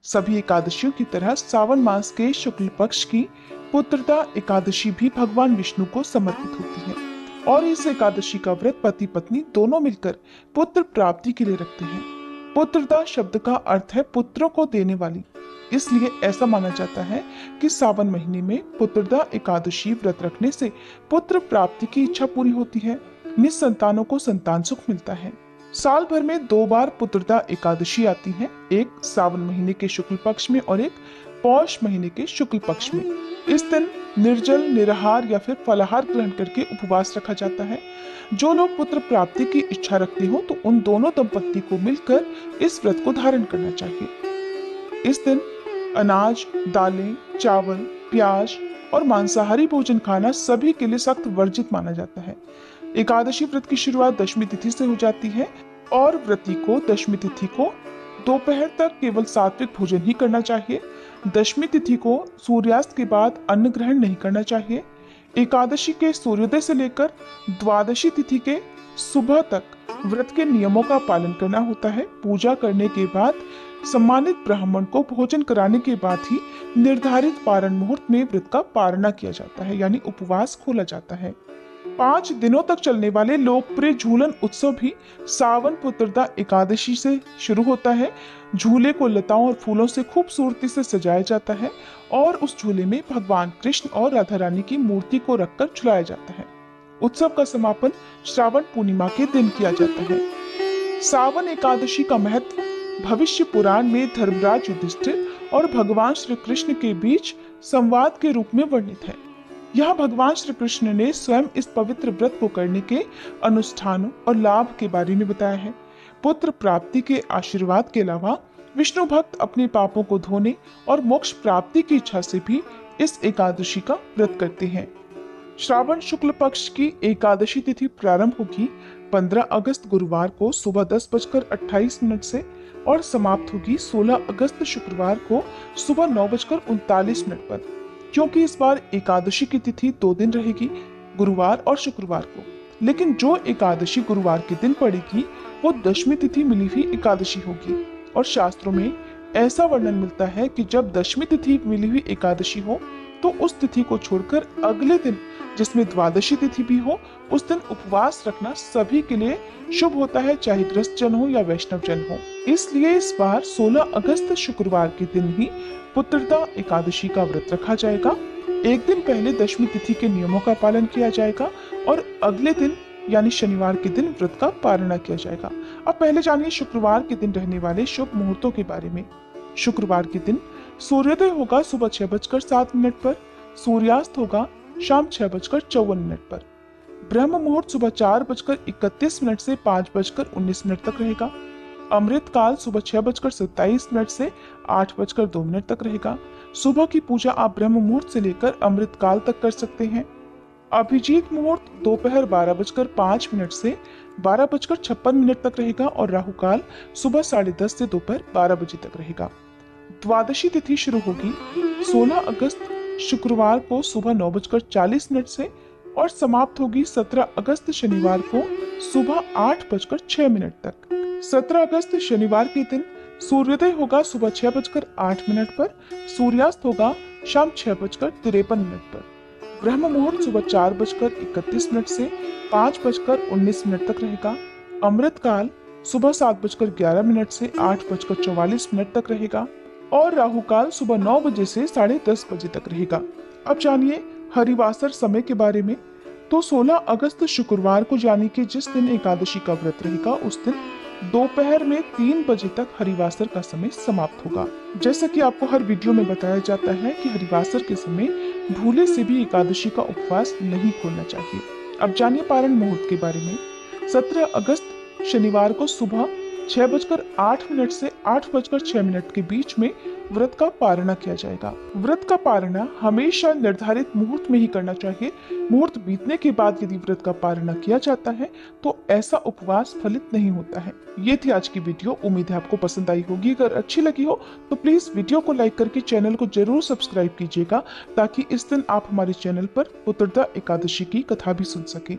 सभी एकादशियों की तरह सावन मास के शुक्ल पक्ष की पुत्रदा एकादशी भी भगवान विष्णु को समर्पित होती है और इस एकादशी का व्रत पति पत्नी दोनों मिलकर पुत्र प्राप्ति के लिए रखते हैं। पुत्रदा शब्द का अर्थ है पुत्रों को देने वाली, इसलिए ऐसा माना जाता है कि सावन महीने में पुत्रदा एकादशी व्रत रखने से पुत्र प्राप्ति की इच्छा पूरी होती है, निसंतानों को संतान सुख मिलता है। साल भर में 2 बार पुत्रदा एकादशी आती है, एक सावन महीने के शुक्ल पक्ष में और एक पौष महीने के शुक्ल पक्ष में। इस दिन निर्जल, निराहार या फिर फलाहार ग्रहण करके उपवास रखा जाता है। जो लोग पुत्र प्राप्ति की इच्छा रखते हो तो उन दोनों दंपत्ति को मिलकर इस व्रत को धारण करना चाहिए। इस दिन अनाज, दालें, चावल, प्याज और मांसाहारी भोजन खाना सभी के लिए सख्त वर्जित माना जाता है। एकादशी व्रत की शुरुआत दशमी तिथि से हो जाती है और व्रती को दशमी तिथि को दोपहर तक केवल सात्विक भोजन ही करना चाहिए। दशमी तिथि को सूर्यास्त के बाद अन्न ग्रहण नहीं करना चाहिए। एकादशी के सूर्योदय से लेकर द्वादशी तिथि के सुबह तक व्रत के नियमों का पालन करना होता है। पूजा करने के बाद सम्मानित ब्राह्मण को भोजन कराने के बाद ही निर्धारित पारण मुहूर्त में व्रत का पारणा किया जाता है, यानी उपवास खोला जाता है। 5 दिनों तक चलने वाले लोकप्रिय झूलन उत्सव भी सावन पुत्रदा एकादशी से शुरू होता है। झूले को लताओं और फूलों से खूबसूरती से सजाया जाता है और उस झूले में भगवान कृष्ण और राधा रानी की मूर्ति को रखकर झुलाया जाता है। उत्सव का समापन श्रावण पूर्णिमा के दिन किया जाता है। सावन एकादशी का महत्व भविष्य पुराण में धर्मराज युधिष्ठिर और भगवान श्री कृष्ण के बीच संवाद के रूप में वर्णित है। यहाँ भगवान श्री कृष्ण ने स्वयं इस पवित्र व्रत को करने के अनुष्ठानों और लाभ के बारे में बताया है। पुत्र प्राप्ति के आशीर्वाद के अलावा विष्णु भक्त अपने पापों को धोने और मोक्ष प्राप्ति की इच्छा से भी इस एकादशी का व्रत करते हैं। श्रावण शुक्ल पक्ष की एकादशी तिथि प्रारंभ होगी 15 अगस्त गुरुवार को सुबह 10:28 से और समाप्त होगी 16 अगस्त शुक्रवार को सुबह 9:39 पर। क्योंकि इस बार एकादशी की तिथि 2 दिन रहेगी, गुरुवार और शुक्रवार को, लेकिन जो एकादशी गुरुवार के दिन पड़ेगी वो दशमी तिथि मिली हुई एकादशी होगी। और शास्त्रों में ऐसा वर्णन मिलता है कि जब दशमी तिथि मिली हुई एकादशी हो तो उस तिथि को छोड़कर अगले दिन, जिसमें द्वादशी तिथि भी हो, उस दिन उपवास रखना सभी के लिए शुभ होता है, चाहे गृहस्थ जन हो या वैष्णव जन हो। इसलिए इस बार 16 अगस्त शुक्रवार के दिन ही पुत्रदा एकादशी का व्रत रखा जाएगा। एक दिन पहले दशमी तिथि के नियमों का पालन किया जाएगा और अगले दिन यानी शनिवार के दिन व्रत का पारणा किया जाएगा। अब पहले जानिए शुक्रवार के दिन रहने वाले शुभ मुहूर्तों के बारे में। शुक्रवार के दिन सूर्योदय होगा सुबह 6:07 पर, सूर्यास्त होगा शाम 6:54 पर। ब्रह्म मुहूर्त सुबह 4:31 से 5:19 तक रहेगा। अमृत काल सुबह 6:27 से 8:02 तक रहेगा। सुबह की पूजा आप ब्रह्म मुहूर्त से लेकर अमृत काल तक कर सकते हैं। अभिजीत मुहूर्त दोपहर 12:05 से 12:56 तक रहेगा और राहु काल सुबह 10:30 से दोपहर 12 बजे तक रहेगा। द्वादशी तिथि शुरू होगी 16 अगस्त शुक्रवार को सुबह 9:40 से और समाप्त होगी 17 अगस्त शनिवार को सुबह 8:06 तक। 17 अगस्त शनिवार के दिन सूर्योदय होगा सुबह 6:08 पर, सूर्यास्त होगा शाम 6:53 पर। ब्रह्म मुहूर्त सुबह 4:31 से 5:19 तक रहेगा। अमृत काल सुबह 7:11 से 8:44 तक रहेगा और राहु काल सुबह 9 बजे से 10:30 बजे तक रहेगा। अब जानिए हरिवासर समय के बारे में। तो 16 अगस्त शुक्रवार को यानी कि जिस दिन एकादशी का व्रत रहेगा उस दिन दोपहर में 3 बजे तक हरिवासर का समय समाप्त होगा। जैसा कि आपको हर वीडियो में बताया जाता है कि हरिवासर के समय भूले से भी एकादशी का उपवास नहीं खोलना चाहिए। अब जानिए पारण मुहूर्त के बारे में। 17 अगस्त शनिवार को सुबह 6:08 से 8:06 के बीच में व्रत का पारणा किया जाएगा। व्रत का पारणा हमेशा निर्धारित मुहूर्त में ही करना चाहिए। मुहूर्त बीतने के बाद यदि व्रत का पारणा किया जाता है तो ऐसा उपवास फलित नहीं होता है। ये थी आज की वीडियो, उम्मीद है आपको पसंद आई होगी। अगर अच्छी लगी हो तो प्लीज वीडियो को लाइक करके चैनल को जरूर सब्सक्राइब कीजिएगा ताकि इस दिन आप हमारे चैनल पर पुत्रदा एकादशी की कथा भी सुन सकें।